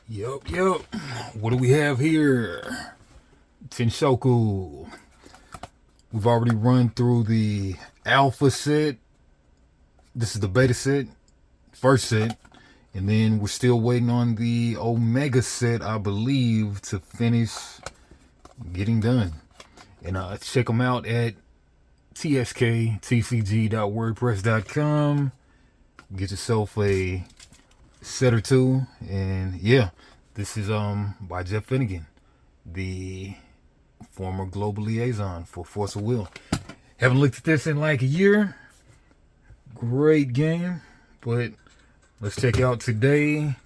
Yup. What do we have here? Tenshoku. We've already run through the alpha set. This is the beta set, first set. And then we're still waiting on the omega set, I believe, to finish getting done. And check them out at tsktcg.wordpress.com. Get yourself a set or two. And yeah, this is by Jeff Finnegan, the former global liaison for Force of Will. Haven't looked at this in like a year. Great game, but let's check out today.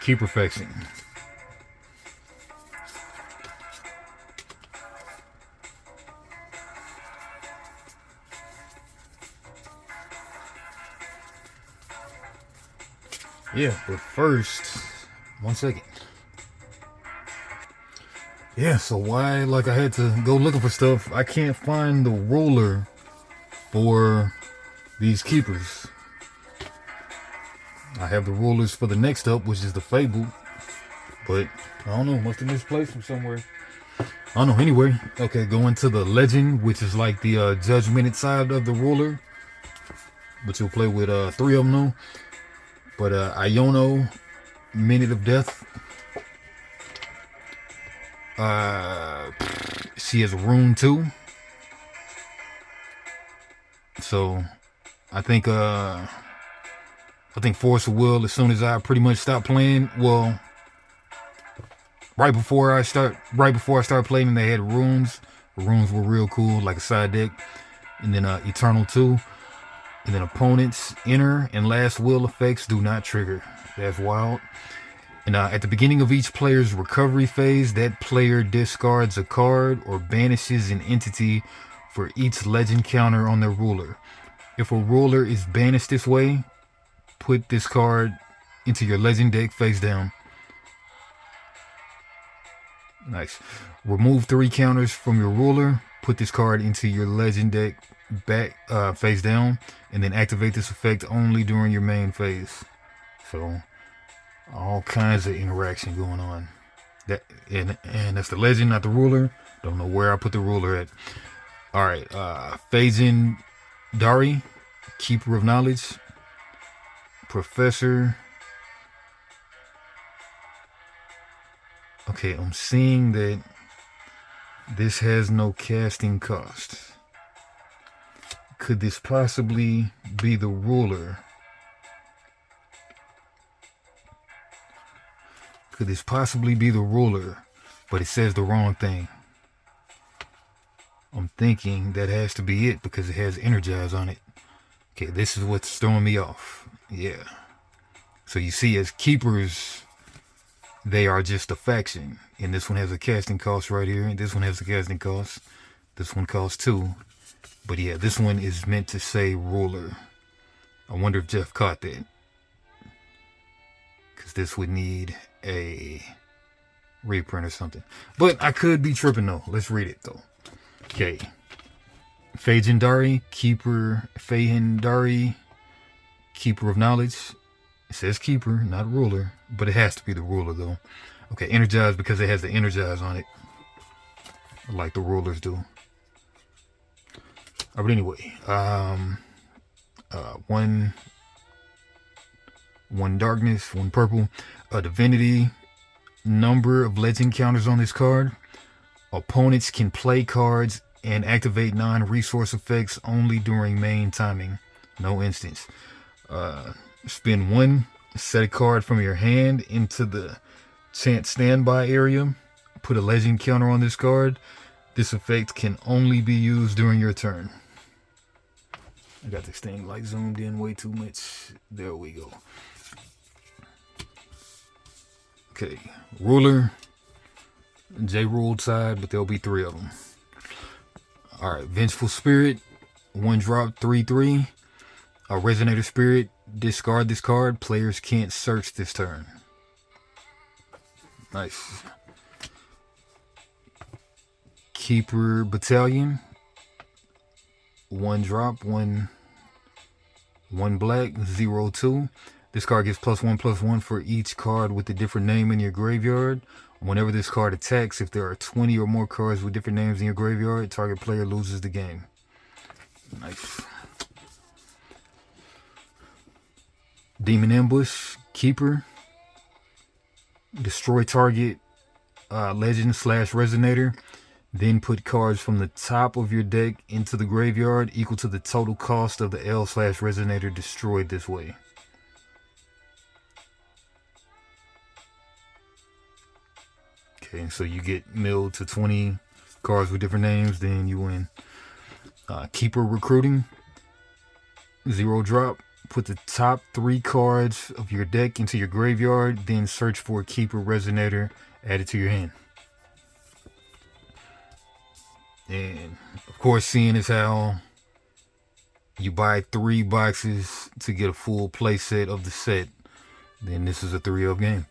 Key Perfection. Yeah, but first, 1 second. Yeah, so why, like I had to go looking for stuff. I can't find the ruler for these keepers. I have the rulers for the next up, which is the Fable. But, I don't know, must have misplaced them somewhere. I don't know, anyway. Okay, going to the Legend, which is like the judgmented side of the ruler. But you'll play with 3 of them now. But Iono, Minute of Death. She has a rune too. So I think Force of Will, as soon as I pretty much stop playing, well, right before I start playing, they had runes. The runes were real cool, like a side deck. And then Eternal 2. And then opponents' inner and last will effects do not trigger. That's wild. And at the beginning of each player's recovery phase, that player discards a card or banishes an entity for each legend counter on their ruler. If a ruler is banished this way, put this card into your legend deck face down. Nice. Remove 3 counters from your ruler. Put this card into your legend deck back face down, and then activate this effect only during your main phase. So all kinds of interaction going on. That and that's the legend, not the ruler. Don't know where I put the ruler at. All right, Phajin Dari, Keeper of Knowledge, Professor. Okay, I'm seeing that this has no casting cost. Could this possibly be the ruler? Could this possibly be the ruler? But it says the wrong thing. I'm thinking that has to be it because it has Energize on it. Okay, this is what's throwing me off. Yeah. So you see, as keepers, they are just a faction. And this one has a casting cost right here. And this one has a casting cost. This one costs 2. But yeah, this one is meant to say ruler. I wonder if Jeff caught that. Because this would need a reprint or something. But I could be tripping though. Let's read it though. Okay. Phajin Keeper, Phajin Keeper of Knowledge. It says keeper, not ruler. But it has to be the ruler though. Okay, Energize because it has the Energize on it. Like the rulers do. But anyway, one darkness, 1 purple, a divinity, number of legend counters on this card. Opponents can play cards and activate non-resource effects only during main timing. No instance. Spin 1, set a card from your hand into the chant standby area. Put a legend counter on this card. This effect can only be used during your turn. I got this thing like zoomed in way too much. There we go. Okay, ruler, J-ruled side, but there'll be 3 of them. All right, Vengeful Spirit, 1 drop, 3/3. A Resonator Spirit, discard this card. Players can't search this turn. Nice. Keeper Battalion, 1 drop, one black, 0/2. This card gives +1/+1 for each card with a different name in your graveyard. Whenever this card attacks, if there are 20 or more cards with different names in your graveyard, target player loses the game. Nice. Demon Ambush, Keeper. Destroy target Legend/Resonator. Then put cards from the top of your deck into the graveyard equal to the total cost of the L/Resonator destroyed this way. Okay, so you get milled to 20 cards with different names, then you win. Keeper Recruiting. 0 drop. Put the top 3 cards of your deck into your graveyard, then search for a Keeper Resonator, add it to your hand. And of course, seeing as how you buy 3 boxes to get a full play set of the set, then this is a 3-of game.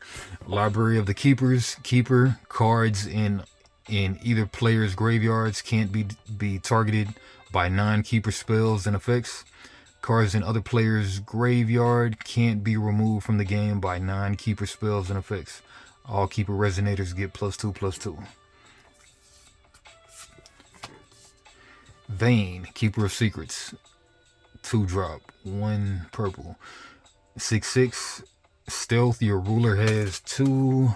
Library of the Keepers. Keeper cards in either player's graveyards can't be targeted by non-keeper spells and effects. Cards in other players' graveyard can't be removed from the game by non-keeper spells and effects. All Keeper Resonators get +2/+2. Vayne, Keeper of Secrets. 2 drop, 1 purple. 6/6. Stealth, your ruler has 2.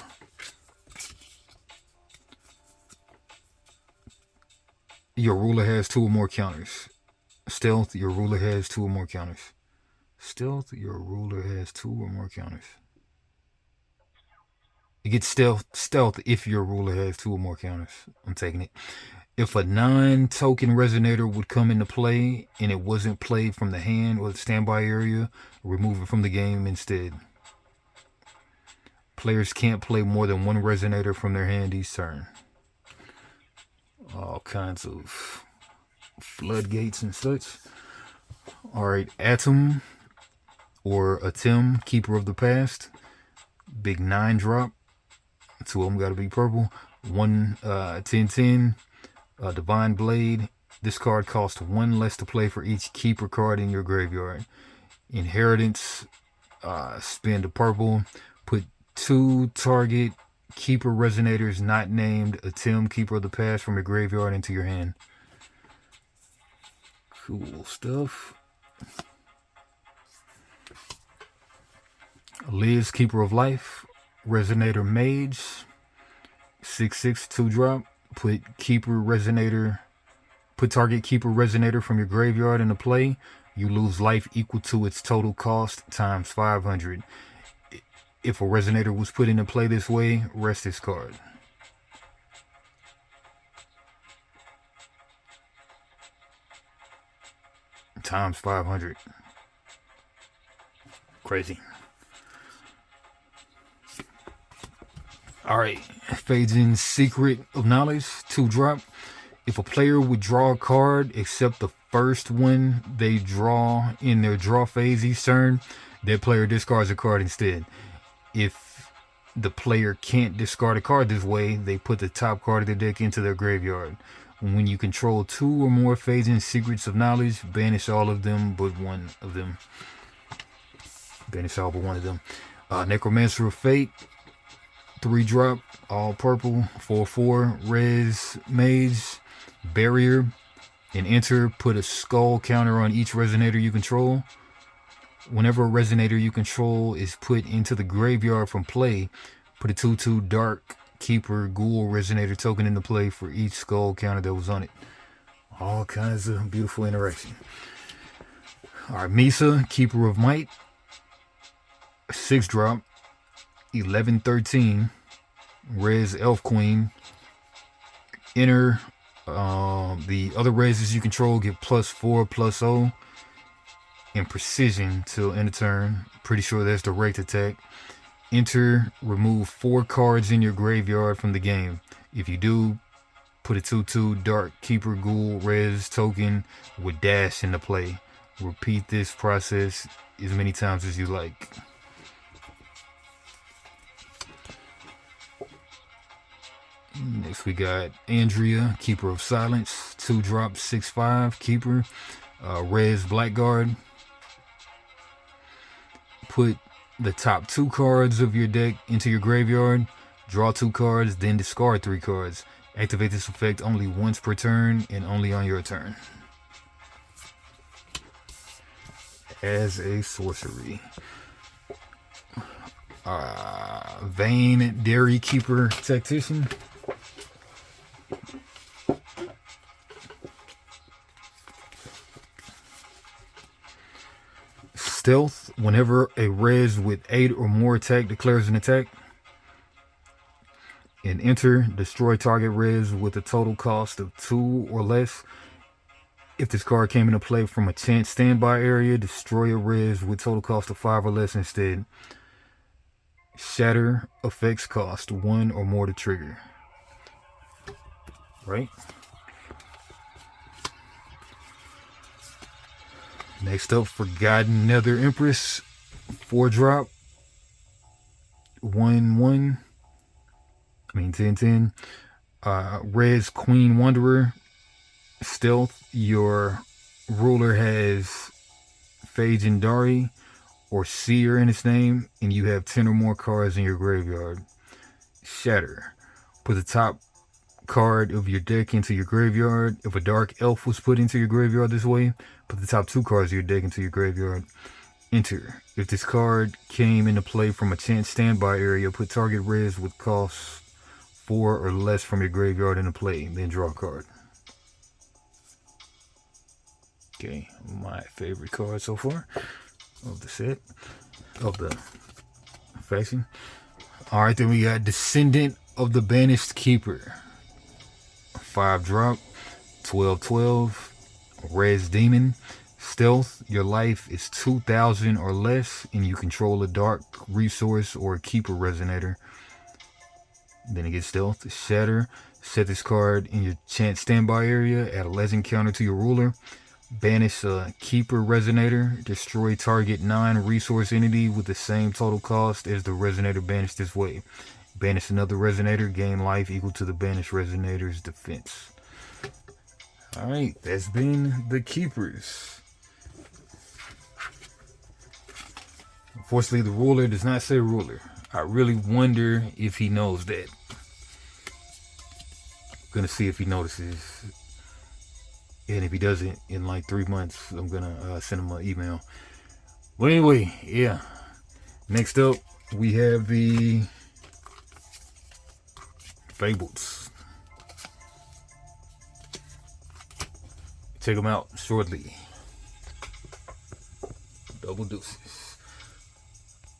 Your ruler has 2 or more counters. Stealth, your ruler has 2 or more counters. Stealth, your ruler has 2 or more counters. You get stealth if your ruler has 2 or more counters. I'm taking it. If a non-token resonator would come into play and it wasn't played from the hand or the standby area, remove it from the game instead. Players can't play more than 1 resonator from their hand each turn. All kinds of floodgates and such. Alright, Atom or Atem, Keeper of the Past. Big 9 drop. 2 of them gotta be purple. 1 10/10. Divine Blade. This card costs 1 less to play for each keeper card in your graveyard. Inheritance. Spend a purple. Put 2 target Keeper Resonators not named Atem, Keeper of the Past from your graveyard into your hand. Cool stuff. Liz, Keeper of Life. Resonator Mage. 6/6 2 drop. Put target Keeper Resonator from your graveyard into play. You lose life equal to its total cost times 500. If a resonator was put into play this way, rest this card. Times 500. Crazy. Alright, Phajin's Secret of Knowledge, 2 drop. If a player would draw a card except the first one they draw in their draw phase each turn, that player discards a card instead. If the player can't discard a card this way, they put the top card of their deck into their graveyard. When you control 2 or more Phajin's Secrets of Knowledge, banish all of them but one of them. Banish all but one of them. Necromancer of Fate, 3 drop, all purple, 4/4, res, mage, barrier, and enter. Put a skull counter on each resonator you control. Whenever a resonator you control is put into the graveyard from play, put a 2/2 dark keeper ghoul resonator token into play for each skull counter that was on it. All kinds of beautiful interaction. Alright, Misa, Keeper of Might, 6 drop, 11/13, res elf queen. Enter. The other reses you control get +4/+0 and precision till end of turn. Pretty sure that's direct attack. Enter. Remove 4 cards in your graveyard from the game. If you do, put a 2/2 dark keeper ghoul res token with dash into play. Repeat this process as many times as you like. Next we got Andrea, Keeper of Silence, 2 drop, 6/5 keeper, res blackguard. Put the top 2 cards of your deck into your graveyard. Draw 2 cards, then discard 3 cards. Activate this effect only once per turn and only on your turn. As a sorcery. Vain Dairy Keeper Tactician. Stealth. Whenever a res with 8 or more attack declares an attack, and enter, destroy target res with a total cost of 2 or less. If this card came into play from a chance standby area, destroy a res with total cost of 5 or less instead. Shatter. Effects cost 1 or more to trigger. Right? Next up, Forgotten Nether Empress. 4-drop. 1/1. 10/10. Res Queen Wanderer. Stealth. Your ruler has Fejandari or Seer in its name, and you have 10 or more cards in your graveyard. Shatter. Put the top card of your deck into your graveyard. If a Dark Elf was put into your graveyard this way, put the top 2 cards of your deck into your graveyard. Enter. If this card came into play from a chance standby area, put target res with cost 4 or less from your graveyard into play, then draw a card. Okay, my favorite card so far of the set, of the faction. Alright, then we got Descendant of the Banished Keeper. 5-drop, 12/12, Res Demon. Stealth. Your life is 2,000 or less, and you control a dark resource or a keeper resonator. Then it gets Stealth. Shatter. Set this card in your chance standby area. Add a legend counter to your ruler. Banish a keeper resonator. Destroy target non-resource entity with the same total cost as the resonator banished this way. Banish another resonator. Gain life equal to the banished resonator's defense. Alright, that's been the keepers. Unfortunately, the ruler does not say ruler. I really wonder if he knows that. Gonna see if he notices. And if he doesn't, in like 3 months, I'm gonna send him an email. Well, anyway, yeah. Next up, we have the Fables. Check them out shortly. Double deuces.